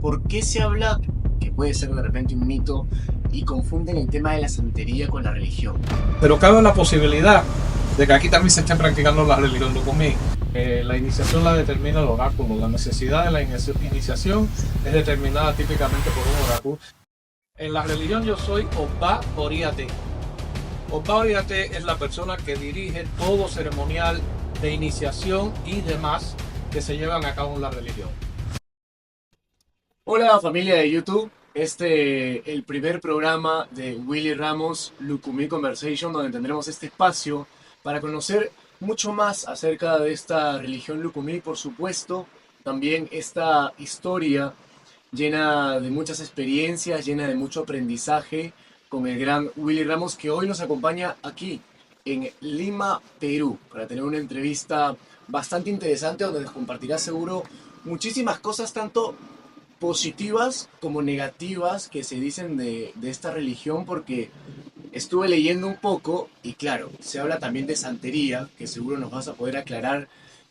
¿Por qué se habla, que puede ser de repente un mito, y confunden el tema de la santería con la religión? Pero cabe la posibilidad de que aquí también se esté practicando la religión Lukumi. La iniciación la determina el oráculo. La necesidad de la iniciación es determinada típicamente por un oráculo. En la religión yo soy Oba Oriate. Oba Oriate es la persona que dirige todo ceremonial de iniciación y demás que se llevan a cabo en la religión. Hola familia de YouTube, el primer programa de Willy Ramos Lucumí Conversation, donde tendremos este espacio para conocer mucho más acerca de esta religión Lucumí, por supuesto, también esta historia llena de muchas experiencias, llena de mucho aprendizaje, con el gran Willy Ramos, que hoy nos acompaña aquí en Lima, Perú, para tener una entrevista bastante interesante donde nos compartirá seguro muchísimas cosas, tanto positivas como negativas, que se dicen de esta religión, porque estuve leyendo un poco y claro, se habla también de santería, que seguro nos vas a poder aclarar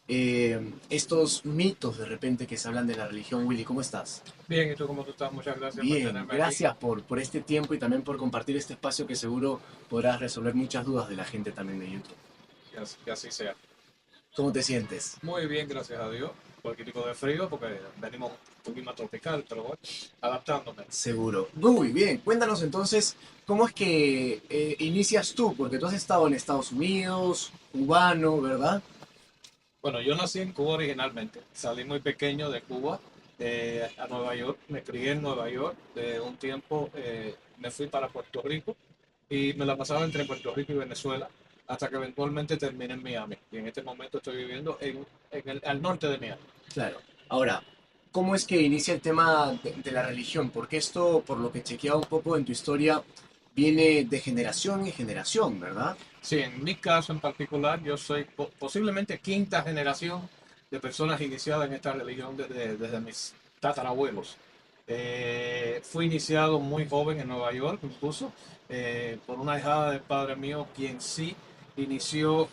estos mitos de repente que se hablan de la religión. Willy, ¿cómo estás? Bien, ¿y tú cómo tú estás? Muchas gracias por Bien, tenerme aquí. gracias por este tiempo y también por compartir este espacio que seguro podrás resolver muchas dudas de la gente también de YouTube. Que así sea. ¿Cómo te sientes? Muy bien, gracias a Dios. Un poquitico de frío porque venimos un clima tropical, pero bueno, adaptándome. Seguro. Muy bien, cuéntanos entonces cómo es que inicias tú, porque tú has estado en Estados Unidos, cubano, ¿verdad? Bueno, yo nací en Cuba originalmente. Salí muy pequeño de Cuba a Nueva York. Me crié en Nueva York. De un tiempo me fui para Puerto Rico y me la pasaba entre Puerto Rico y Venezuela hasta que eventualmente terminé en Miami. Y en este momento estoy viviendo al norte de Miami. Claro. Ahora, ¿cómo es que inicia el tema de la religión? Porque esto, por lo que chequeaba un poco en tu historia, viene de generación en generación, ¿verdad? Sí, en mi caso en particular, yo soy posiblemente quinta generación de personas iniciadas en esta religión desde mis tatarabuelos. Fui iniciado muy joven en Nueva York, incluso por una hijada del padre mío, quien sí inició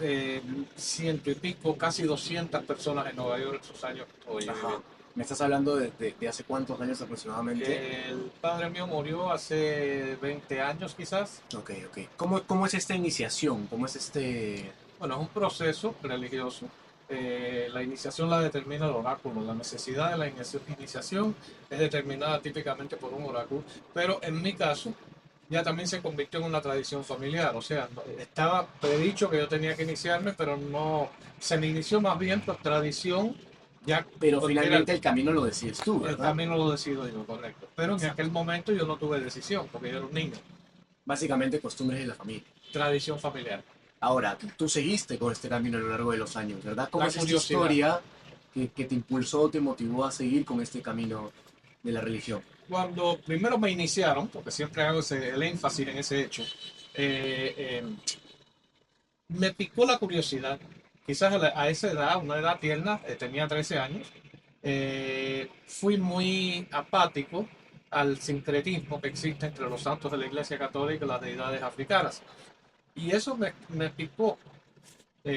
ciento y pico, casi 200 personas en Nueva York en sus años que estuve Ajá. viviendo. ¿Me estás hablando de hace cuántos años aproximadamente? El padre mío murió hace 20 años quizás. Ok, ok. ¿Cómo es esta iniciación? ¿Cómo es este...? Bueno, es un proceso religioso. La iniciación la determina el oráculo. La necesidad de la iniciación es determinada típicamente por un oráculo, pero en mi caso ya también se convirtió en una tradición familiar. O sea, estaba predicho que yo tenía que iniciarme, pero no, se me inició más bien por tradición, ya Pero porque era finalmente el camino lo decides tú, el ¿verdad? camino lo decido yo, correcto. Pero en aquel momento yo no tuve decisión, porque yo era un niño. Básicamente costumbres de la familia. Tradición familiar. Ahora, tú seguiste con este camino a lo largo de los años, ¿verdad? ¿Cómo La es esta curiosidad. historia que te impulsó, te motivó a seguir con este camino de la religión? Cuando primero me iniciaron, porque siempre hago el énfasis en ese hecho, eh, eh, me picó la curiosidad. Quizás a esa edad, una edad tierna, tenía 13 años, fui muy apático al sincretismo que existe entre los santos de la Iglesia Católica y las deidades africanas. Y eso me picó,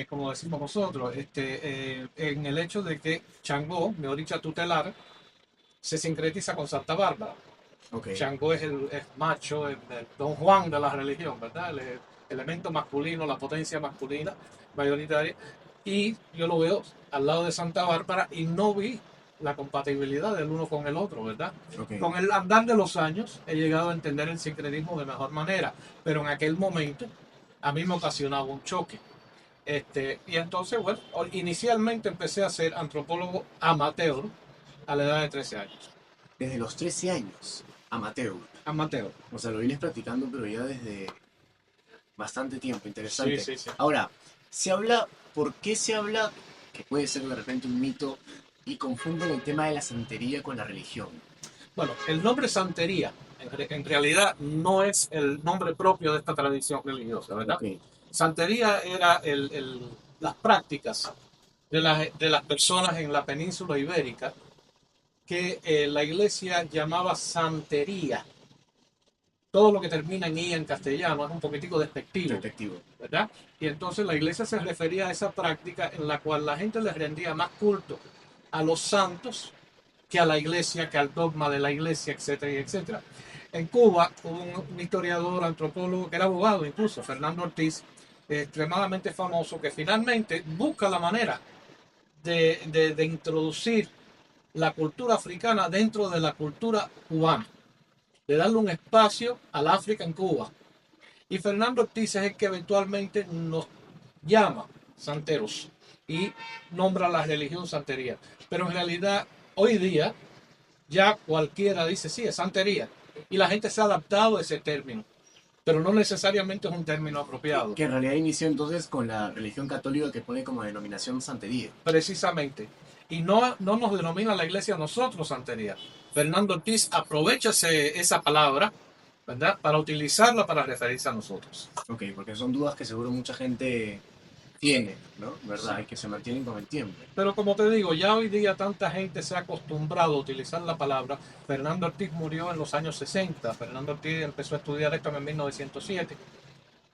como decimos nosotros, en el hecho de que Changó, mi oricha tutelar, se sincretiza con Santa Bárbara. Ok. Changó es el macho, el don Juan de la religión, ¿verdad? El elemento masculino, la potencia masculina mayoritaria. Y yo lo veo al lado de Santa Bárbara y no vi la compatibilidad del uno con el otro, ¿verdad? Ok. Con el andar de los años he llegado a entender el sincretismo de mejor manera, pero en aquel momento a mí me ocasionaba un choque. Y entonces, bueno, inicialmente empecé a ser antropólogo amateur a la edad de 13 años. Desde los 13 años, amateur. Amateur. O sea, lo vienes practicando, pero ya desde bastante tiempo. Sí, Interesante. sí, sí. Ahora, se habla, ¿por qué se habla, que puede ser de repente un mito, y confunden el tema de la santería con la religión? Bueno, el nombre santería en realidad no es el nombre propio de esta tradición religiosa, ¿verdad? Ok. Santería era las prácticas de las personas en la península ibérica que la iglesia llamaba santería. Todo lo que termina en i en castellano es un poquitico despectivo, Respectivo. ¿verdad? Y entonces la iglesia se refería a esa práctica en la cual la gente le rendía más culto a los santos que a la iglesia, que al dogma de la iglesia, etcétera, y etcétera. En Cuba hubo un historiador, antropólogo, que era abogado incluso, Fernando Ortiz, extremadamente famoso, que finalmente busca la manera de introducir la cultura africana dentro de la cultura cubana, de darle un espacio al África en Cuba. Y Fernando Ortiz es el que eventualmente nos llama santeros y nombra la religión santería. Pero en realidad, hoy día, ya cualquiera dice, sí, es santería. Y la gente se ha adaptado a ese término, pero no necesariamente es un término apropiado. Que en realidad inició entonces con la religión católica que pone como denominación santería. Precisamente. Y no nos denomina la iglesia a nosotros santería. Fernando Ortiz aprovecha esa palabra, ¿verdad?, para utilizarla para referirse a nosotros. Ok, porque son dudas que seguro mucha gente tiene, ¿no? ¿Verdad? Y que se mantienen con el tiempo. Pero como te digo, ya hoy día tanta gente se ha acostumbrado a utilizar la palabra. Fernando Ortiz murió en los años 60. Fernando Ortiz empezó a estudiar esto en 1907.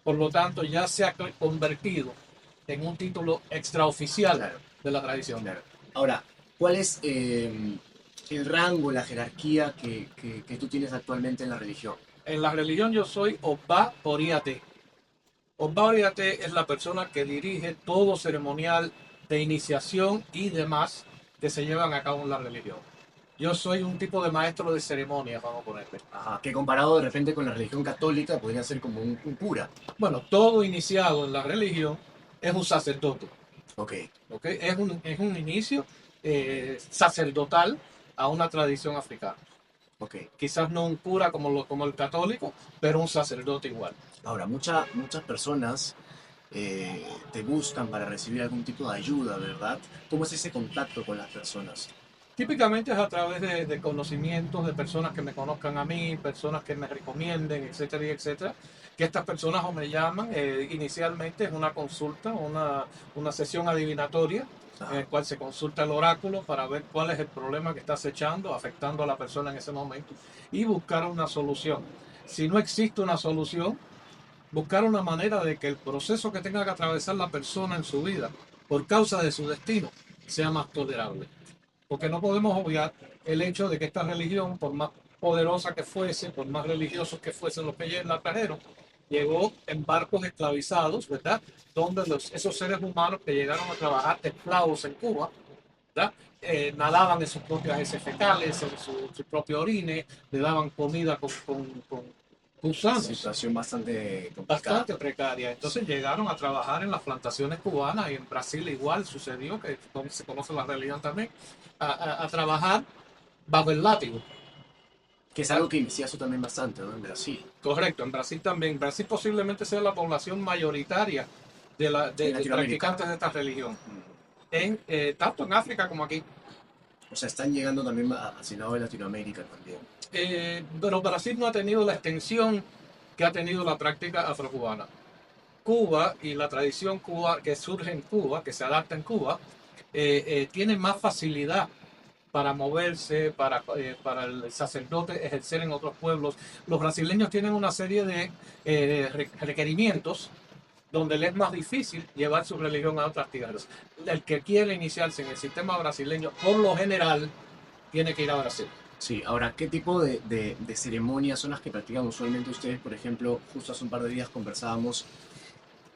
Por lo tanto, ya se ha convertido en un título extraoficial, Claro, de la tradición. claro. Ahora, ¿cuál es el rango, la jerarquía que tú tienes actualmente en la religión? En la religión yo soy Obba Oriate. Obba Oriate es la persona que dirige todo ceremonial de iniciación y demás que se llevan a cabo en la religión. Yo soy un tipo de maestro de ceremonias, vamos a ponerle. Ajá, que comparado de repente con la religión católica podría ser como un cura. Bueno, todo iniciado en la religión es un sacerdote. Ok, ¿Ok? Es un inicio sacerdotal a una tradición africana. ok. Quizás no un cura como el católico, pero un sacerdote igual. Ahora, muchas personas te buscan para recibir algún tipo de ayuda, ¿verdad? ¿Cómo es ese contacto con las personas? Típicamente es a través de conocimientos de personas que me conozcan a mí, personas que me recomienden, etcétera, y etcétera. Que estas personas o me llaman inicialmente en una consulta, una sesión adivinatoria, en Ajá. el cual se consulta el oráculo para ver cuál es el problema que está acechando, afectando a la persona en ese momento y buscar una solución. Si no existe una solución, buscar una manera de que el proceso que tenga que atravesar la persona en su vida por causa de su destino sea más tolerable. Porque no podemos obviar el hecho de que esta religión, por más poderosa que fuese, por más religiosos que fuesen los que la trajeron, llegó en barcos esclavizados, ¿verdad? Donde esos seres humanos que llegaron a trabajar de esclavos en Cuba, ¿verdad? Nadaban en sus propias heces fecales, en su propio orine, le daban comida con gusanos, Situación bastante complicada. bastante precaria. Entonces llegaron a trabajar en las plantaciones cubanas y en Brasil igual sucedió, que se conoce la realidad también, a trabajar bajo el látigo. Que es algo que inicia eso también bastante, ¿no? En Brasil. Correcto, en Brasil también. Brasil posiblemente sea la población mayoritaria En de Latinoamérica. practicantes de esta religión, Mm. tanto en África como aquí. O sea, están llegando también hacia el lado de Latinoamérica también. Pero Brasil no ha tenido la extensión que ha tenido la práctica afrocubana. Cuba y la tradición cuba que surge en Cuba, que se adapta en Cuba, tiene más facilidad para moverse, para el sacerdote ejercer en otros pueblos. Los brasileños tienen una serie de requerimientos donde les es más difícil llevar su religión a otras tierras. El que quiere iniciarse en el sistema brasileño, por lo general, tiene que ir a Brasil. Sí, ahora, ¿qué tipo de ceremonias son las que practican usualmente ustedes? Por ejemplo, justo hace un par de días conversábamos,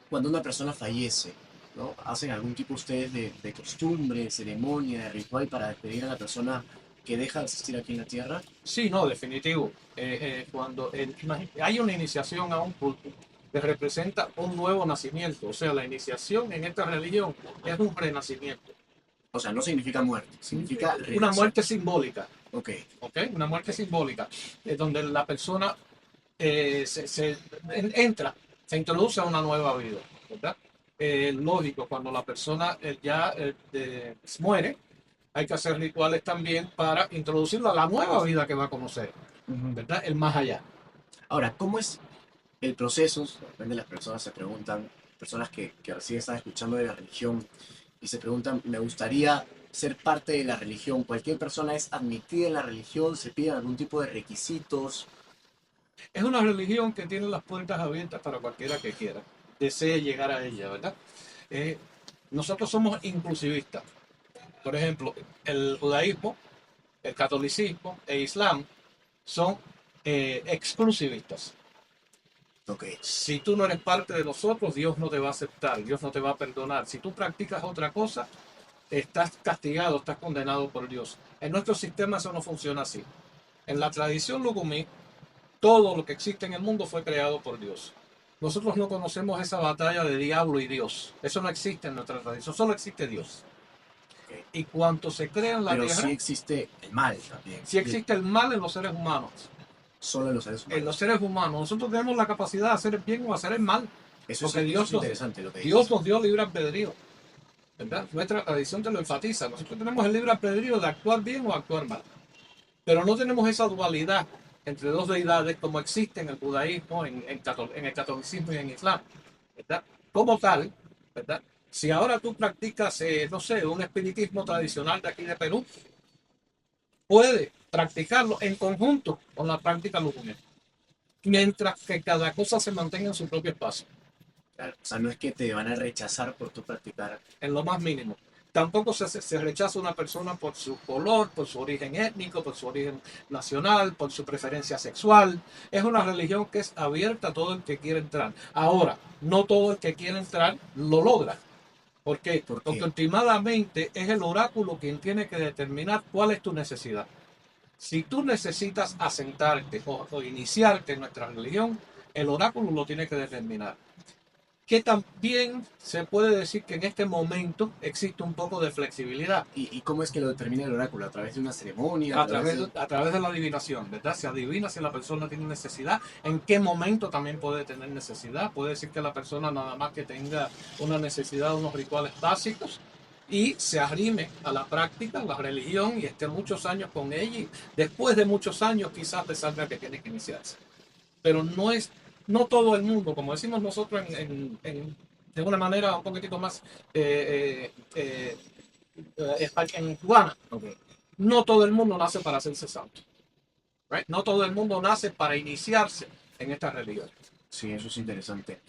cuando una persona fallece, ¿no? ¿Hacen algún tipo ustedes de costumbre, ceremonia, de ritual para despedir a la persona que deja de existir aquí en la Tierra? Sí, no, definitivo. Cuando hay una iniciación a un culto que representa un nuevo nacimiento, o sea, la iniciación en esta religión es un renacimiento, O sea, no significa muerte, significa una renacer. muerte simbólica, Ok, ¿ok? Una muerte simbólica, donde la persona entra, se introduce a una nueva vida, ¿verdad? Lógico, cuando la persona ya muere, hay que hacer rituales también para introducirlo a la nueva vida que va a conocer, ujú. ¿verdad? El más allá. Ahora, ¿cómo es el proceso? De repente las personas se preguntan, personas que recién están escuchando de la religión y se preguntan, me gustaría ser parte de la religión. ¿Cualquier persona es admitida en la religión? ¿Se piden algún tipo de requisitos? Es una religión que tiene las puertas abiertas para cualquiera que quiera, desee llegar a ella, ¿verdad? Eh, Nosotros somos inclusivistas. Por ejemplo, el judaísmo el catolicismo e Islam son exclusivistas. Ok. Si tú no eres parte de nosotros, Dios no te va a aceptar, Dios no te va a perdonar. Si tú practicas otra cosa, estás castigado, estás condenado por Dios. En nuestro sistema eso no funciona así. En la tradición lugumí, todo lo que existe en el mundo fue creado por Dios. Nosotros no conocemos esa batalla de diablo y Dios. Eso no existe en nuestra tradición, solo existe Dios. Ok. Y cuanto se crea en la Pero tierra, sí existe el mal también. si existe el mal en los seres humanos. Solo en los seres En los humanos. seres humanos, nosotros tenemos la capacidad de hacer el bien o hacer el mal. Porque Eso es interesante lo que dices. Dios nos dio libre albedrío. ¿Verdad? Nuestra tradición te lo enfatiza. Nosotros tenemos el libre albedrío de actuar bien o actuar mal. Pero no tenemos esa dualidad entre dos deidades como existe en el judaísmo, en el catolicismo y en Islam. ¿Verdad? Como tal, ¿verdad? Si ahora tú practicas, no sé, un espiritismo tradicional de aquí de Perú, puedes practicarlo en conjunto con la práctica lúgubre, mientras que cada cosa se mantenga en su propio espacio. Claro, o sea, no es que te van a rechazar por tu practicar. En lo más mínimo. Tampoco se rechaza a una persona por su color, por su origen étnico, por su origen nacional, por su preferencia sexual. Es una religión que es abierta a todo el que quiere entrar. Ahora, no todo el que quiere entrar lo logra. ¿Por qué? ¿Por Porque qué? últimamente es el oráculo quien tiene que determinar cuál es tu necesidad. Si tú necesitas asentarte o iniciarte en nuestra religión, el oráculo lo tiene que determinar. Que también se puede decir que en este momento existe un poco de flexibilidad ¿Y cómo es que lo determina el oráculo? ¿A través de una ceremonia? ¿A través de...? a través de la adivinación, ¿verdad? Se adivina si la persona tiene necesidad, en qué momento también puede tener necesidad. Puede decir que la persona nada más que tenga una necesidad de unos rituales básicos y se arrime a la práctica, a la religión y esté muchos años con ella y después de muchos años quizás te salga que tiene que iniciarse. Pero no todo el mundo, como decimos nosotros de una manera un poquitito más en cubana, Ok. no todo el mundo nace para hacerse santo. Right? No todo el mundo nace para iniciarse en esta religión. Sí, eso es interesante.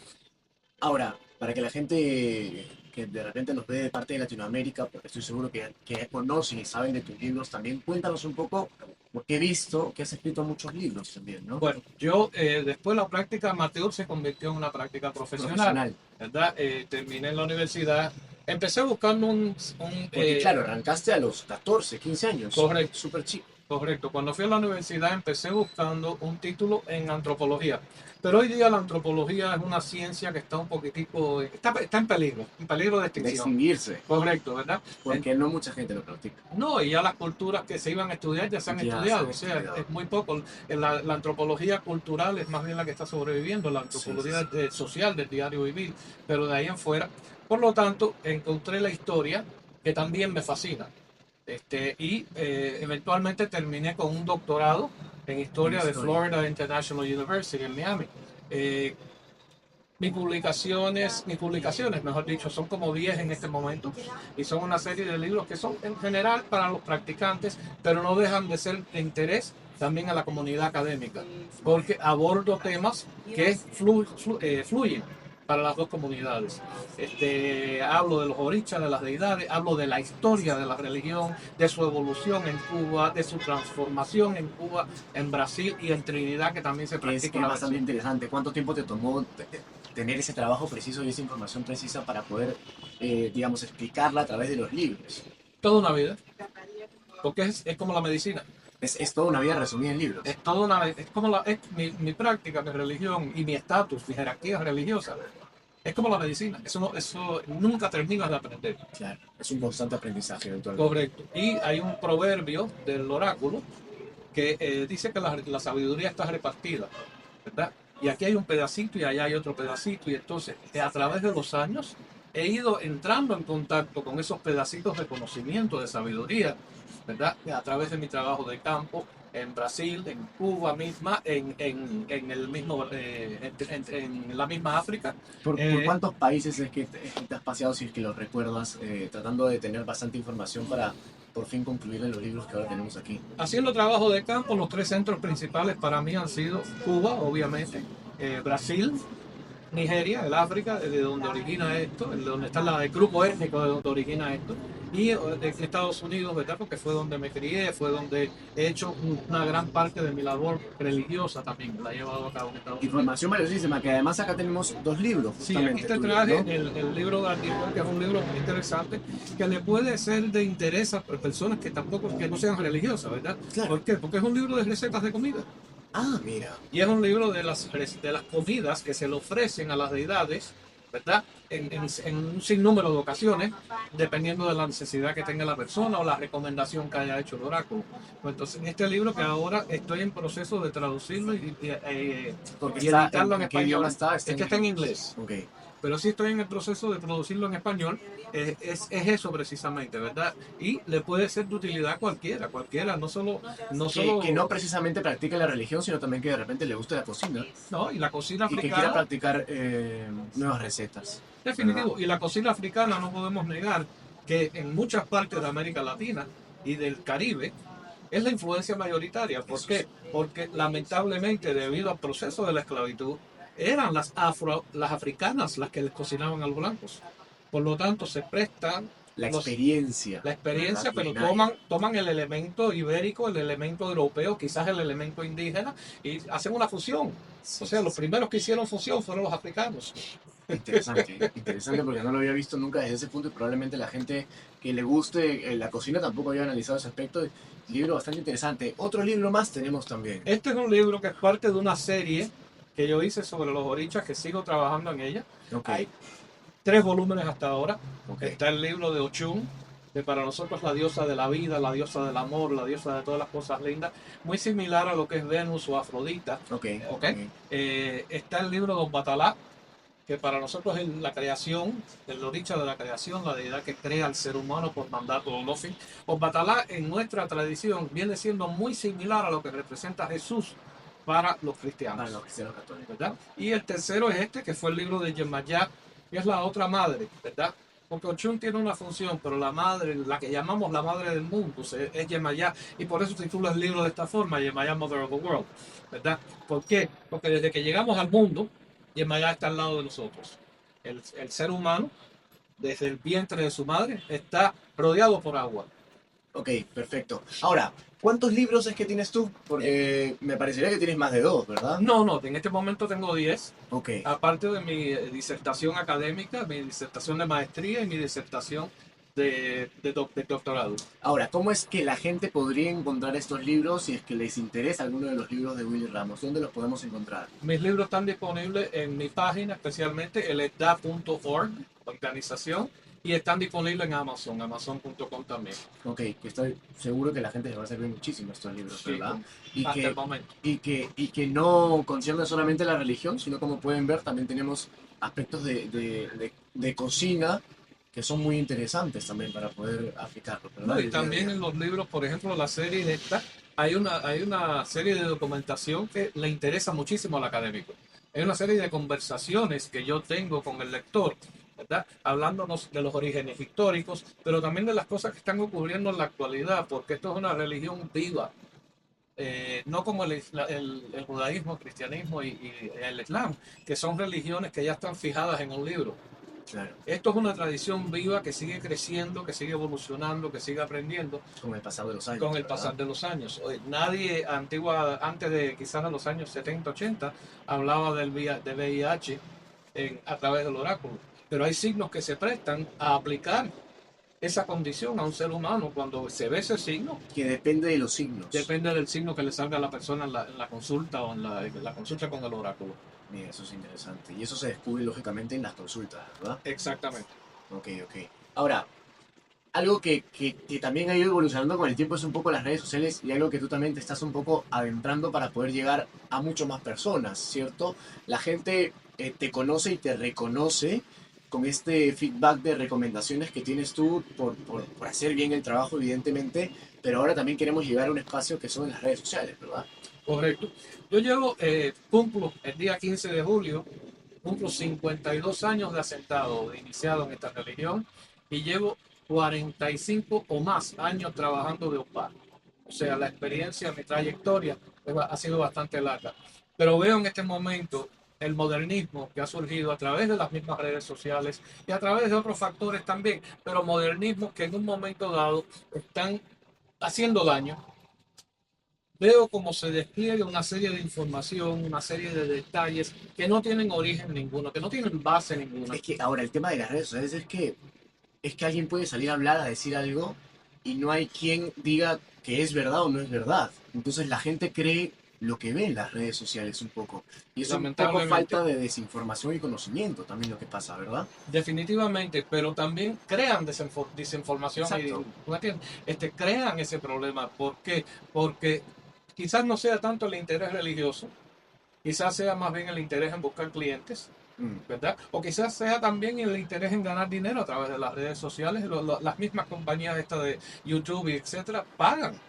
Ahora, para que la gente que de repente nos ve de parte de Latinoamérica, porque estoy seguro que ya conocen y saben de tus libros también, cuéntanos un poco, porque he visto que has escrito muchos libros también, ¿no? Bueno, yo después la práctica amateur se convirtió en una práctica profesional, Profesional. ¿verdad? Terminé en la universidad, empecé buscando Porque claro, arrancaste a los 14, 15 años. correcto. Súper chico. Correcto, cuando fui a la universidad empecé buscando un título en antropología, pero hoy día la antropología es una ciencia que está un poquitico, está en peligro de De extinción. extinguirse. Correcto, ¿verdad? Porque no mucha gente lo practica. No, y ya las culturas que se iban a estudiar ya se han Ya se estudiado, han o sea, estudiado. es muy poco. La antropología cultural es más bien la que está sobreviviendo, la antropología social del diario vivir, pero de ahí en fuera. Por lo tanto, encontré la historia que también me fascina. Y eventualmente terminé con un doctorado en En historia de historia. Florida International University en Miami. Eh, mis publicaciones, mejor dicho, son como 10 en este momento y son una serie de libros que son en general para los practicantes, pero no dejan de ser de interés también a la comunidad académica, porque abordo temas que fluyen para las dos comunidades. Hablo de los orichas, de las deidades, hablo de la historia de la religión, de su evolución en Cuba, de su transformación en Cuba, en Brasil y en Trinidad, que también se Que es practica que es una bastante versión. interesante. ¿Cuánto tiempo te tomó tener ese trabajo preciso y esa información precisa para poder, digamos, explicarla a través de los libros? Toda una vida, porque es como la medicina. Es toda una vida resumida en libros. Es toda una, es como mi práctica, mi religión y mi estatus, mi jerarquía religiosa. Es como la medicina. Eso nunca terminas de aprender. Claro, es un constante aprendizaje eventualmente. Correcto. Y hay un proverbio del oráculo que dice que la sabiduría está repartida, ¿verdad? Y aquí hay un pedacito y allá hay otro pedacito. Y entonces, a través de los años, he ido entrando en contacto con esos pedacitos de conocimiento, de sabiduría, ¿verdad? A través de mi trabajo de campo en Brasil, en Cuba misma, en el mismo, en la misma África. ¿Por cuántos países es que te has paseado, si es que lo recuerdas, tratando de tener bastante información para por fin concluir en los libros que ahora tenemos aquí? Haciendo trabajo de campo, los tres centros principales para mí han sido Cuba, obviamente, Brasil Nigeria, el África, de donde origina esto, de donde está el grupo étnico de donde origina esto, y de Estados Unidos, ¿verdad? Porque fue donde me crié, fue donde he hecho una gran parte de mi labor religiosa también, la he llevado a cabo en Estados Unidos. Información valiosísima, que además acá tenemos dos libros Sí, aquí justamente te tuyos, traje ¿no? el libro de Andy Weir, que es un libro muy interesante, que le puede ser de interés a personas que tampoco, que no sean religiosas, ¿verdad? Claro. ¿Por qué? Porque es un libro de recetas de comida. Ah, mira. Y es un libro de las comidas que se le ofrecen a las deidades, ¿verdad? En un sinnúmero de ocasiones, dependiendo de la necesidad que tenga la persona o la recomendación que haya hecho el oráculo. Pues entonces, en este libro que ahora estoy en proceso de traducirlo Porque y está, editarlo en en qué idioma español, está? Está en este está en inglés. inglés, Ok. pero sí estoy en el proceso de producirlo en español, es eso precisamente, ¿verdad? Y le puede ser de utilidad a cualquiera, no Que no solo, precisamente practique la religión, sino también que de repente le guste la cocina no, y la cocina y que quiera africana. practicar nuevas recetas, ¿verdad? Definitivo. Y la cocina africana no podemos negar que en muchas partes de América Latina y del Caribe es la influencia mayoritaria. ¿Por Eso sí. qué? Porque lamentablemente debido al proceso de la esclavitud eran las africanas las que les cocinaban a los blancos. Por lo tanto, se prestan La los, experiencia, la ¿verdad? experiencia, pero Culinaria. toman el elemento ibérico, el elemento europeo, quizás el elemento indígena y hacen una fusión. O Sí, sea, sí, los sí. primeros que hicieron fusión fueron los africanos. Interesante, interesante porque no lo había visto nunca desde ese punto y probablemente la gente que le guste la cocina tampoco había analizado ese aspecto. Libro bastante interesante. Otro libro más tenemos también. Este es un libro que es parte de una serie que yo hice sobre los orichas, que sigo trabajando en ella. Ok, Hay 3 volúmenes hasta ahora. ok. Está el libro de Ochun, que para nosotros es la diosa de la vida, la diosa del amor, la diosa de todas las cosas lindas, muy similar a lo que es Venus o Afrodita. Ok, ¿Ok? ok. Está el libro de Obatalá, que para nosotros es la creación, el oricha de la creación, la deidad que crea al ser humano por mandato de Olofi. Obatalá en nuestra tradición viene siendo muy similar a lo que representa Jesús para los Para cristianos, los cristianos católicos. ¿verdad? Y el tercero es este, que fue el libro de Yemayá, que es la otra madre, ¿verdad? Porque Ochun tiene una función, pero la madre, la que llamamos la madre del mundo, es Yemayá, y por eso titula el libro de esta forma, Yemayá, Mother of the World, ¿verdad? ¿Por qué? Porque desde que llegamos al mundo, Yemayá está al lado de nosotros. El ser humano, desde el vientre de su madre, está rodeado por agua. Ok, perfecto. Ahora, ¿cuántos libros es que tienes tú? Porque me parecería que tienes más de dos, ¿verdad? No, en este momento tengo 10. Ok. Aparte de mi disertación académica, mi disertación de maestría y mi disertación de doctorado. Ahora, ¿cómo es que la gente podría encontrar estos libros si es que les interesa alguno de los libros de Willy Ramos? ¿Dónde los podemos encontrar? Mis libros están disponibles en mi página, especialmente eledda.org, organización, y están disponibles en Amazon, amazon.com también. Ok, que estoy seguro que la gente les va a servir muchísimo estos libros, Sí, ¿verdad? Y hasta el que, momento. y que no concierne solamente la religión, sino como pueden ver, también tenemos aspectos de cocina que son muy interesantes también para poder aplicarlo, ¿verdad? No, En y el día a también día. en los libros, por ejemplo, la serie esta, hay una serie de documentación que le interesa muchísimo al académico. Es una serie de conversaciones que yo tengo con el lector, ¿verdad? Hablándonos de los orígenes históricos, pero también de las cosas que están ocurriendo en la actualidad, porque esto es una religión viva. No como el judaísmo, el cristianismo y el islam, que son religiones que ya están fijadas en un libro. Claro, Esto es una tradición viva que sigue creciendo, que sigue evolucionando, que sigue aprendiendo con el pasado de los años, con el ¿verdad? pasar de los años. Nadie antes de quizás de los años 70, 80, hablaba de VIH a través del oráculo. Pero hay signos que se prestan a aplicar esa condición a un ser humano. Cuando se ve ese signo, Que depende de los signos. depende del signo que le salga a la persona en la consulta o en la consulta con el oráculo. Mira, eso es interesante. Y eso se descubre lógicamente en las consultas, ¿verdad? Exactamente. Ok, ok. Ahora, algo que también ha ido evolucionando con el tiempo es un poco las redes sociales y algo que tú también te estás un poco adentrando para poder llegar a mucho más personas, ¿cierto? La gente te conoce y te reconoce con este feedback de recomendaciones que tienes tú por hacer bien el trabajo, evidentemente, pero ahora también queremos llegar a un espacio que son las redes sociales, ¿verdad? Correcto. Cumplo el día 15 de julio, cumplo 52 años de asentado, de iniciado en esta religión, y llevo 45 o más años trabajando de OPA. O sea, la experiencia, mi trayectoria ha sido bastante larga. Pero veo en este momento el modernismo que ha surgido a través de las mismas redes sociales y a través de otros factores también, pero modernismos que en un momento dado están haciendo daño. Veo cómo se despliega una serie de información, una serie de detalles que no tienen origen ninguno, que no tienen base ninguna. Es que ahora el tema de las redes sociales es que alguien puede salir a hablar, a decir algo, y no hay quien diga que es verdad o no es verdad. Entonces la gente cree lo que ve en las redes sociales un poco. Y es un poco Lamentablemente, falta de desinformación y conocimiento también lo que pasa, ¿verdad? definitivamente, pero también crean desinformación y Exacto. ¿tú me entiendes? Crean ese problema. ¿Por qué? Porque quizás no sea tanto el interés religioso, quizás sea más bien el interés en buscar clientes, Mm, ¿verdad? O quizás sea también el interés en ganar dinero a través de las redes sociales. Las mismas compañías estas de YouTube y etcétera pagan.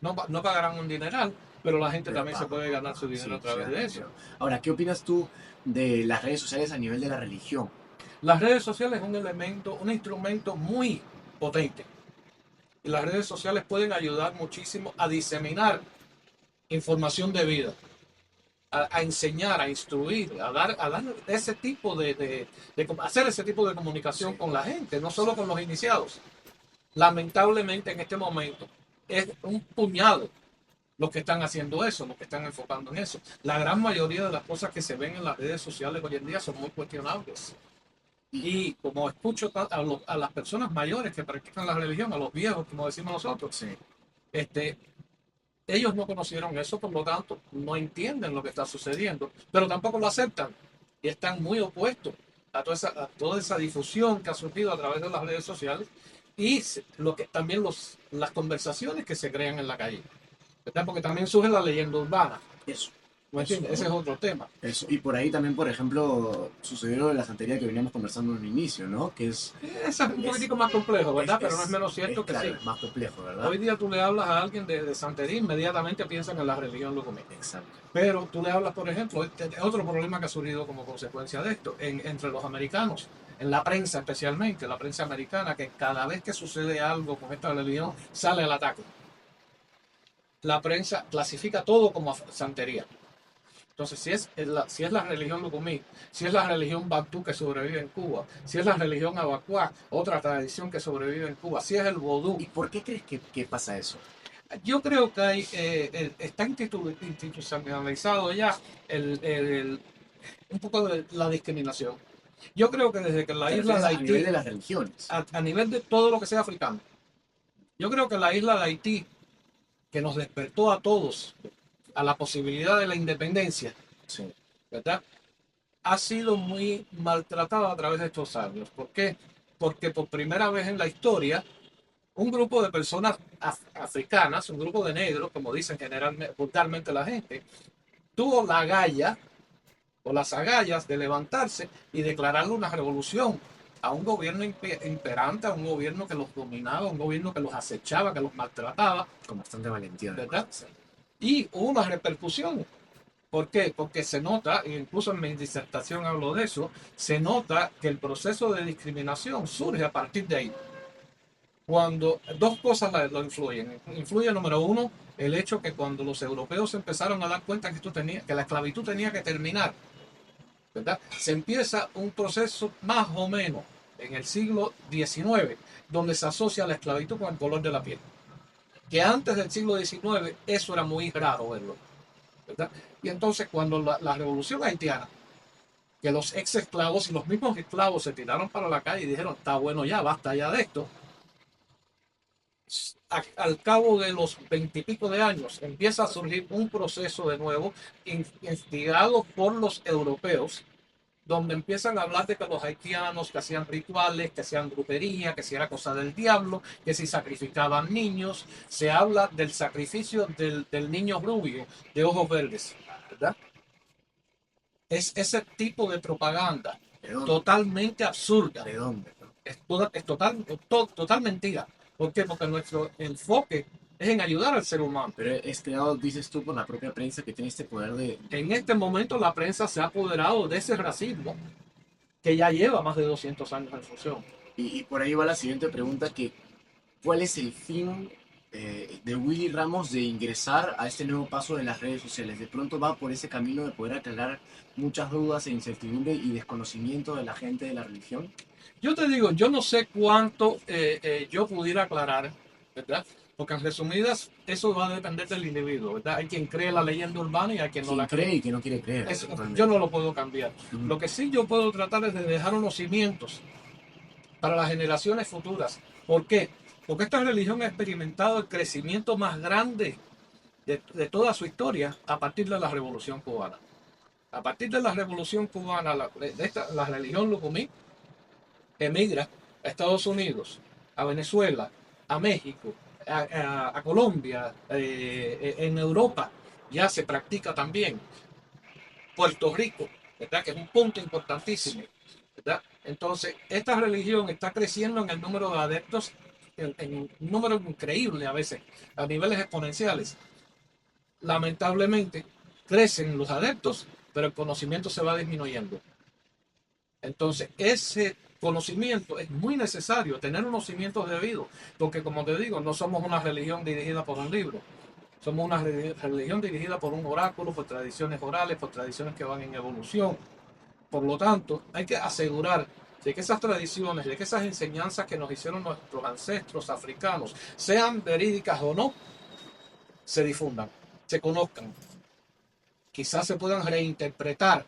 No, no pagarán un dineral, pero la gente pero también se paga. puede ganar su dinero a Sí, sí, través gana de eso. dinero. Ahora, ¿qué opinas tú de las redes sociales a nivel de la religión? Las redes sociales es un elemento, un instrumento muy potente. Y las redes sociales pueden ayudar muchísimo a diseminar información de vida, a enseñar, a instruir, a dar ese tipo de hacer ese tipo de comunicación Sí, con la gente, no sí. solo con los iniciados. Lamentablemente en este momento es un puñado los que están haciendo eso, los que están enfocando en eso. La gran mayoría de las cosas que se ven en las redes sociales hoy en día son muy cuestionables. Y, Y como escucho a las personas mayores que practican la religión, a los viejos, como decimos nosotros, sí. este, ellos no conocieron eso, por lo tanto, no entienden lo que está sucediendo, pero tampoco lo aceptan y están muy opuestos a toda esa difusión que ha surgido a través de las redes sociales y lo que también las conversaciones que se crean en la calle, ¿verdad? Porque también surge la leyenda urbana, Eso, ¿me eso, entiendes? Ese ¿no? es otro tema. Eso. Y por ahí también, por ejemplo, sucedió lo de la santería que veníamos conversando en un inicio, ¿no? Que Ese es un es, poquitico más complejo, ¿verdad? Pero no es menos es cierto que claro, sí. es más complejo, ¿verdad? Hoy día tú le hablas a alguien de santería, inmediatamente piensan en la religión lucumí. Exacto. Pero tú le hablas, por ejemplo, otro problema que ha surgido como consecuencia de esto, entre los americanos, en la prensa especialmente, la prensa americana, que cada vez que sucede algo con esta religión, sale al ataque. La prensa clasifica todo como santería. Entonces, si es la religión lucumí, si es la religión bantú que sobrevive en Cuba, si es la religión abacuá, otra tradición que sobrevive en Cuba, si es el vodú, ¿Y por qué crees que pasa eso? yo creo que está institucionalizado ya un poco de la discriminación. Yo creo que desde que la ¿Te isla refieres de a nivel Haití, de las religiones? a nivel de todo lo que sea africano, yo creo que la isla de Haití, que nos despertó a todos a la posibilidad de la independencia, Sí. ¿verdad? Ha sido muy maltratada a través de estos años. ¿Por qué? Porque por primera vez en la historia, un grupo de personas africanas, un grupo de negros, como dicen generalmente, vulgarmente la gente, tuvo la galla o las agallas de levantarse y declararle una revolución a un gobierno imperante, a un gobierno que los dominaba, a un gobierno que los acechaba, que los maltrataba, Con bastante valentía, además. ¿verdad? Sí. Y hubo una repercusión. ¿Por qué? Porque se nota, e incluso en mi disertación hablo de eso, se nota que el proceso de discriminación surge a partir de ahí. Cuando dos cosas lo influyen. Influye, número uno, el hecho que cuando los europeos empezaron a dar cuenta que la esclavitud tenía que terminar, ¿verdad? Se empieza un proceso más o menos en el siglo XIX, donde se asocia la esclavitud con el color de la piel. Que antes del siglo XIX eso era muy raro verlo, ¿verdad? Y entonces cuando la revolución haitiana, que los ex esclavos y los mismos esclavos se tiraron para la calle y dijeron, está bueno ya, basta ya de esto, al cabo de los veintipico de años empieza a surgir un proceso de nuevo instigado por los europeos, donde empiezan a hablar de que los haitianos que hacían rituales, que hacían brujería, que si era cosa del diablo, que si sacrificaban niños. Se habla del sacrificio del niño rubio de ojos verdes, ¿verdad? Es ese tipo de propaganda ¿De dónde? totalmente absurda. ¿De dónde? ¿No? Es total mentira. ¿Por qué? Porque nuestro enfoque es en ayudar al ser humano. Pero es creado, dices tú, por la propia prensa que tiene este poder En este momento la prensa se ha apoderado de ese racismo que ya lleva más de 200 años en función. y por ahí va la siguiente pregunta, que ¿cuál es el fin? de Willy Ramos de ingresar a este nuevo paso de las redes sociales? De pronto va por ese camino de poder aclarar muchas dudas e incertidumbre y desconocimiento de la gente de la religión. Yo te digo, yo no sé cuánto yo pudiera aclarar, ¿verdad? Porque en resumidas, eso va a depender del individuo, ¿verdad? Hay quien cree la leyenda urbana y hay quien no Quien la cree. cree y quien no quiere creer, Eso, totalmente. yo no lo puedo cambiar. Ujú. Lo que sí yo puedo tratar es de dejar unos cimientos para las generaciones futuras. ¿Por qué? Porque esta religión ha experimentado el crecimiento más grande de toda su historia a partir de la Revolución Cubana. A partir de la Revolución Cubana, la religión lucumí emigra a Estados Unidos, a Venezuela, a México, a Colombia, en Europa ya se practica también. Puerto Rico, ¿verdad? Que es un punto importantísimo, ¿verdad? Entonces, esta religión está creciendo en el número de adeptos en un número increíble a veces, a niveles exponenciales. Lamentablemente, crecen los adeptos, pero el conocimiento se va disminuyendo. Entonces, ese conocimiento es muy necesario, tener unos cimientos debidos, porque como te digo, no somos una religión dirigida por un libro, somos una religión dirigida por un oráculo, por tradiciones orales, por tradiciones que van en evolución. Por lo tanto, hay que asegurar de que esas tradiciones, de que esas enseñanzas que nos hicieron nuestros ancestros africanos, sean verídicas o no, se difundan, se conozcan, quizás se puedan reinterpretar,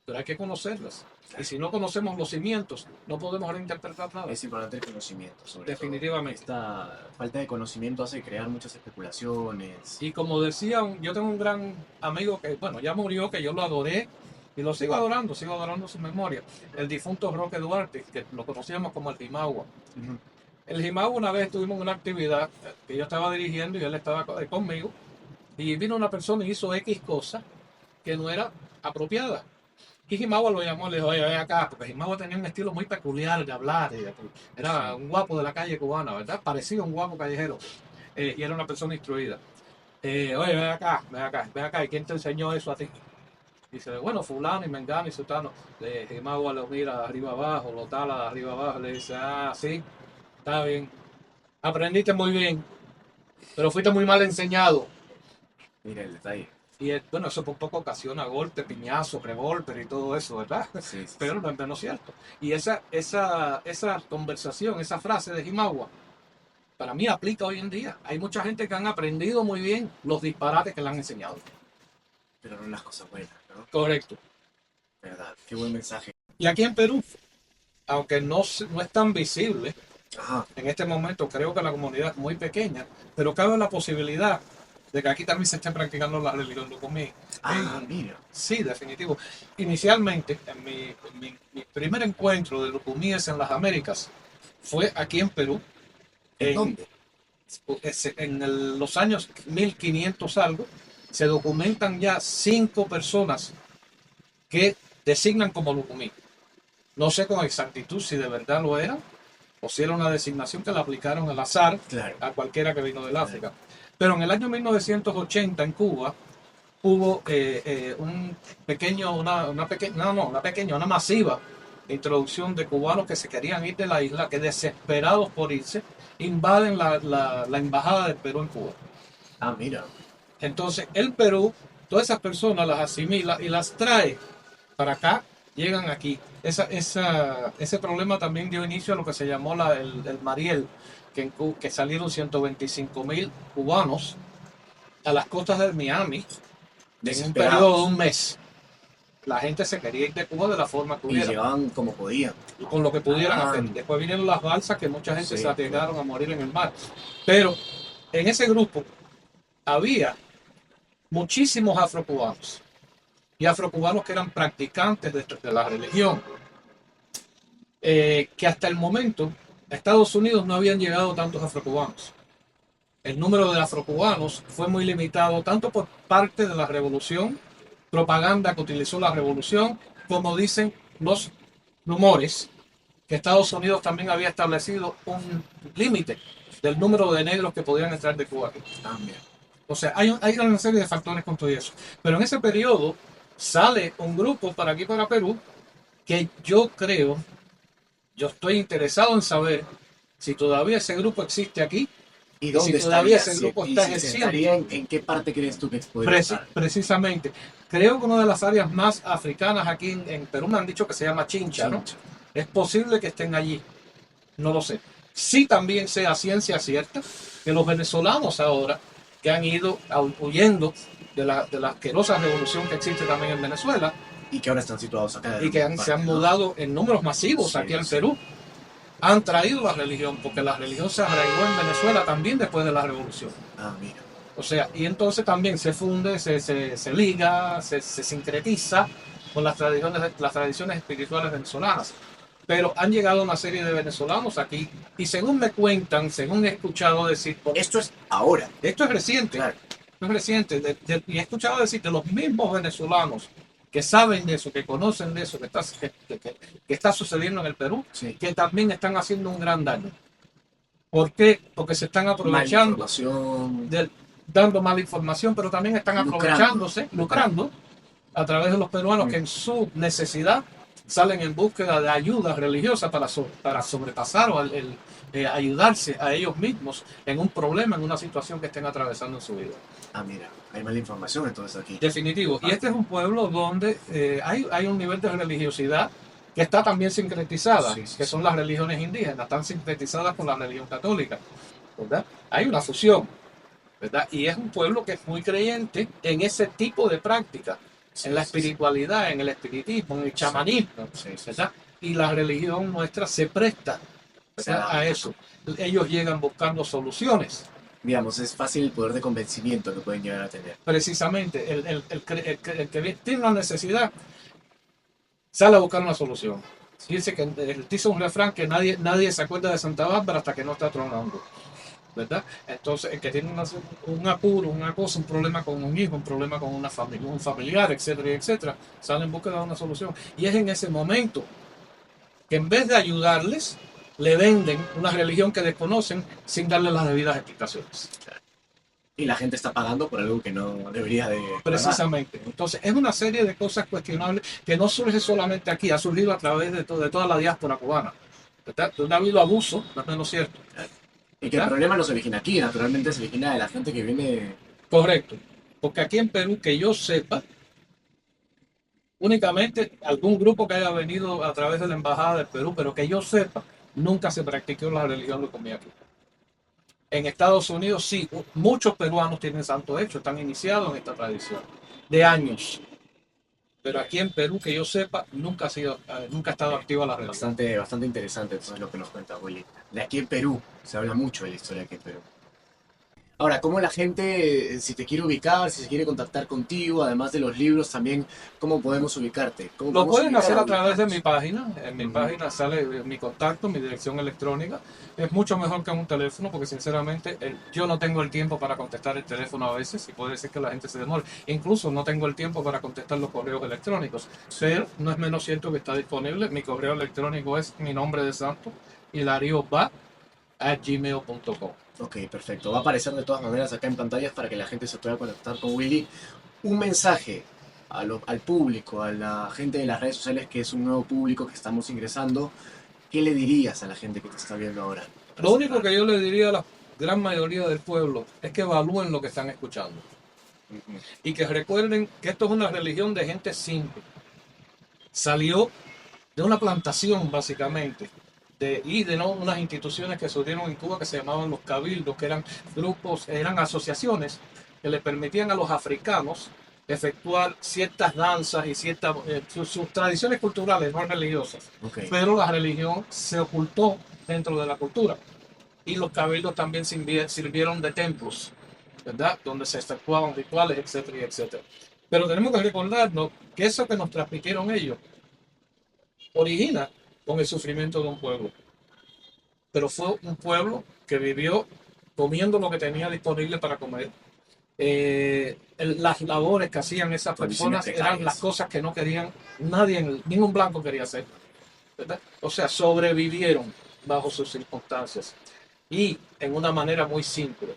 pero hay que conocerlas. Y si no conocemos los cimientos, no podemos reinterpretar nada. Es importante el conocimiento, sobre Definitivamente. todo. Esta falta de conocimiento hace crear muchas especulaciones. Y como decía, yo tengo un gran amigo que, bueno, ya murió, que yo lo adoré y lo sigo adorando su memoria. El difunto Roque Duarte, que lo conocíamos como el Jimagua. Ujú. El Jimagua, una vez tuvimos una actividad que yo estaba dirigiendo y él estaba conmigo, y vino una persona y hizo X cosa que no era apropiada. Y Jimagua lo llamó, le dijo, oye, ven acá, porque Jimagua tenía un estilo muy peculiar de hablar, era un guapo de la calle cubana, ¿verdad? Parecía un guapo callejero, y era una persona instruida. Oye, ven acá, ven acá, ven acá, ¿y quién te enseñó eso a ti? Dice, bueno, fulano y mengano y sultano. Jimagua lo mira de arriba abajo, lo tala de arriba abajo, le dice, ah, sí, está bien, aprendiste muy bien, pero fuiste muy mal enseñado. Mira el detalle. Y bueno, eso por poco ocasiona golpe, piñazo, revólver y todo eso, ¿verdad? Sí, sí, Pero sí. no es menos cierto. Y esa conversación, esa frase de Jimagua, para mí aplica hoy en día. Hay mucha gente que han aprendido muy bien los disparates que le han enseñado. Pero no las cosas buenas, ¿no? Correcto. Verdad, qué buen mensaje. Y aquí en Perú, aunque no es tan visible, Ajá. en este momento creo que la comunidad es muy pequeña, pero cabe la posibilidad de que aquí también se esté practicando la religión lucumí. Ah, mira. Sí, definitivo. Inicialmente, mi primer encuentro de lucumíes en las Américas fue aquí en Perú, ¿En en, dónde? los años 1500 algo, se documentan ya 5 personas que designan como lucumí. No sé con exactitud si de verdad lo eran o si era una designación que la aplicaron al azar Claro. a cualquiera que vino del África. Pero en el año 1980 en Cuba hubo un pequeño, una masiva introducción de cubanos que se querían ir de la isla, que desesperados por irse, invaden la embajada del Perú en Cuba. Ah, mira. Entonces el Perú, todas esas personas las asimila y las trae para acá, llegan aquí. Ese problema también dio inicio a lo que se llamó el Mariel, que salieron 125.000 cubanos a las costas de Miami en un periodo de un mes. La gente se quería ir de Cuba de la forma que Y hubiera, llegaban como podían. con lo que pudieran Ah, hacer. Después vinieron las balsas que mucha gente sí, se arriesgaron a morir en el mar. Pero en ese grupo había muchísimos afrocubanos y afrocubanos que eran practicantes de la religión, que hasta el momento a Estados Unidos no habían llegado tantos afrocubanos. El número de afrocubanos fue muy limitado tanto por parte de la revolución, propaganda que utilizó la revolución, como dicen los rumores, que Estados Unidos también había establecido un límite del número de negros que podían entrar de Cuba. ah, mira. O sea, hay una serie de factores con todo eso. Pero en ese periodo sale un grupo para aquí, para Perú, que yo estoy interesado en saber si todavía ese grupo existe aquí ¿Y Y si dónde todavía estaría? ese grupo ¿Y está si se ejerciendo, estaría en qué parte crees tú que podría estar? precisamente, creo que una de las áreas más africanas aquí en Perú me han dicho que se llama Chincha, ¿no? Chincha. Es posible que estén allí, no lo sé. Sí también sea ciencia cierta que los venezolanos ahora que han ido huyendo de la asquerosa revolución que existe también en Venezuela Y que ahora están situados acá y en que gran se han parte, ¿no? mudado en números masivos Sí, aquí al sí. Perú, han traído la religión, porque la religión se arraigó en Venezuela también después de la revolución. Ah, mira. O sea, y entonces también se funde, se liga, se sincretiza con las tradiciones espirituales venezolanas. Pero han llegado una serie de venezolanos aquí y según me cuentan, según he escuchado decir, Esto es ahora, esto es reciente, claro. esto es reciente, y he escuchado decir de los mismos venezolanos que saben de eso, que conocen de eso, que está sucediendo en el Perú, Sí. que también están haciendo un gran daño. ¿Por qué? Porque se están Mala aprovechando, información, de, dando mala información, pero también están lucrando. aprovechándose, lucrando a través de los peruanos que en su necesidad salen en búsqueda de ayuda religiosa para sobrepasar o ayudarse a ellos mismos en un problema, en una situación que estén atravesando en su vida. Ah, mira, hay mala información entonces aquí. Definitivo. Y este es un pueblo donde hay un nivel de religiosidad que está también sincretizada, Sí, sí, que sí. son las religiones indígenas, están sincretizadas con la religión católica, ¿verdad? Hay una fusión, ¿verdad? Y es un pueblo que es muy creyente en ese tipo de prácticas, Sí, en la sí, sí. espiritualidad, en el espiritismo, en el chamanismo, Sí, sí, sí. ¿verdad? Y la religión nuestra se presta, Se ¿verdad?, a adapta. eso. Ellos llegan buscando soluciones. Digamos, es fácil el poder de convencimiento que pueden llegar a tener. Precisamente, el que tiene una necesidad sale a buscar una solución. Dice que dice un refrán que nadie se acuerda de Santa Bárbara hasta que no está tronando, ¿verdad? Entonces, el que tiene un apuro, una cosa, un problema con un hijo, un problema con una familia, un familiar, etcétera, etcétera, sale en búsqueda de una solución. Y es en ese momento que en vez de ayudarles, le venden una religión que desconocen sin darle las debidas explicaciones. Y la gente está pagando por algo que no debería de pagar. Precisamente. Entonces, es una serie de cosas cuestionables que no surge solamente aquí, ha surgido a través de toda la diáspora cubana, ¿verdad? Donde ha habido abuso, no es menos cierto, Y que el ¿verdad? problema no se origina aquí, naturalmente se origina de la gente que viene. Correcto. Porque aquí en Perú, que yo sepa, únicamente algún grupo que haya venido a través de la Embajada del Perú, pero que yo sepa, nunca se practicó la religión lucumí aquí. En Estados Unidos sí, muchos peruanos tienen santo hecho, están iniciados en esta tradición de años. Pero aquí en Perú, que yo sepa, nunca ha estado activa la religión. Bastante, bastante interesante entonces lo que nos cuenta Willy. De aquí en Perú, se habla mucho de la historia de aquí en Perú. Ahora, ¿cómo la gente, si te quiere ubicar, si se quiere contactar contigo, además de los libros, también, cómo podemos ubicarte? ¿Cómo Lo podemos pueden llegar hacer a a través de mi ubicarnos? página. En mi Ujú. página sale mi contacto, mi dirección electrónica. Es mucho mejor que un teléfono porque sinceramente yo no tengo el tiempo para contestar el teléfono a veces y puede ser que la gente se demore. Incluso no tengo el tiempo para contestar los correos electrónicos. Pero no es menos cierto que está disponible. Mi correo electrónico es mi nombre de santo, hilarioba@gmail.com. Ok, perfecto. Va a aparecer de todas maneras acá en pantallas para que la gente se pueda conectar con Willy. Un mensaje al público, a la gente de las redes sociales, que es un nuevo público que estamos ingresando. ¿Qué le dirías a la gente que te está viendo ahora? Para Lo único cerrar. que yo le diría a la gran mayoría del pueblo es que evalúen lo que están escuchando Ujú. y que recuerden que esto es una religión de gente simple. Salió de una plantación, básicamente, y de no, unas instituciones que surgieron en Cuba que se llamaban los cabildos, que eran grupos, eran asociaciones que le permitían a los africanos efectuar ciertas danzas y sus tradiciones culturales, no religiosas. Ok, Pero la religión se ocultó dentro de la cultura. Y los cabildos también sirvieron de templos, ¿verdad? Donde se efectuaban rituales, etcétera, etcétera. Pero tenemos que recordarnos que eso que nos transmitieron ellos origina con el sufrimiento de un pueblo. Pero fue un pueblo que vivió comiendo lo que tenía disponible para comer. Las labores que hacían esas condiciones personas eran las precarias. cosas que no querían nadie, ningún blanco quería hacer, ¿verdad? O sea, sobrevivieron bajo sus circunstancias y en una manera muy simple.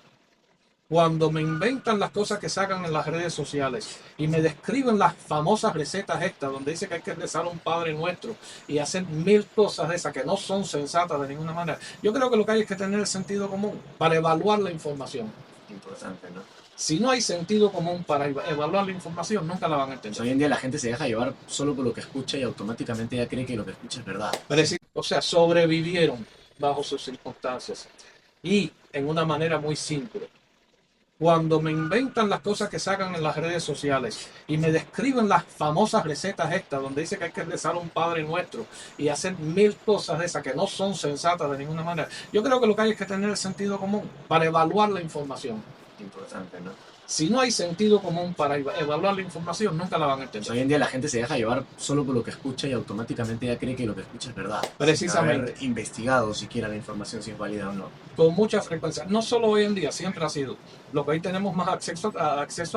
Cuando me inventan las cosas que sacan en las redes sociales y me describen las famosas recetas estas, donde dice que hay que rezar a un Padre Nuestro y hacer mil cosas de esas que no son sensatas de ninguna manera, yo creo que lo que hay es que tener el sentido común para evaluar la información. Importante, ¿no? Si no hay sentido común para evaluar la información, nunca la van a Pues entender. hoy en día la gente se deja llevar solo por lo que escucha y automáticamente ya cree que lo que escucha es verdad. O sea, sobrevivieron bajo sus circunstancias y en una manera muy simple. Cuando me inventan las cosas que sacan en las redes sociales y me describen las famosas recetas estas, donde dice que hay que rezar a un Padre Nuestro y hacer mil cosas de esas que no son sensatas de ninguna manera, yo creo que lo que hay es que tener el sentido común para evaluar la información. Importante, ¿no? Si no hay sentido común para evaluar la información, nunca la van a Pues entender. hoy en día la gente se deja llevar solo por lo que escucha y automáticamente ya cree que lo que escucha es verdad. Precisamente. Sin haber investigado siquiera la información si es válida o no. Con mucha frecuencia. No solo hoy en día, siempre ha sido. Lo que hoy tenemos más acceso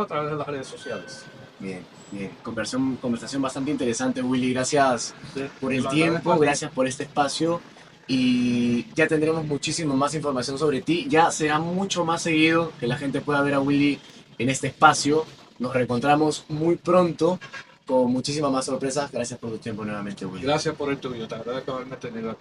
a través de las redes sociales. Bien, bien. Conversación bastante interesante, Willy. Gracias por el Lo tiempo, agradezco a ti. gracias por este espacio. Y ya tendremos muchísimo más información sobre ti. Ya será mucho más seguido que la gente pueda ver a Willy en este espacio. Nos reencontramos muy pronto con muchísimas más sorpresas. Gracias por tu tiempo nuevamente, Willy. Gracias por el tuyo. Te agradezco haberme tenido aquí.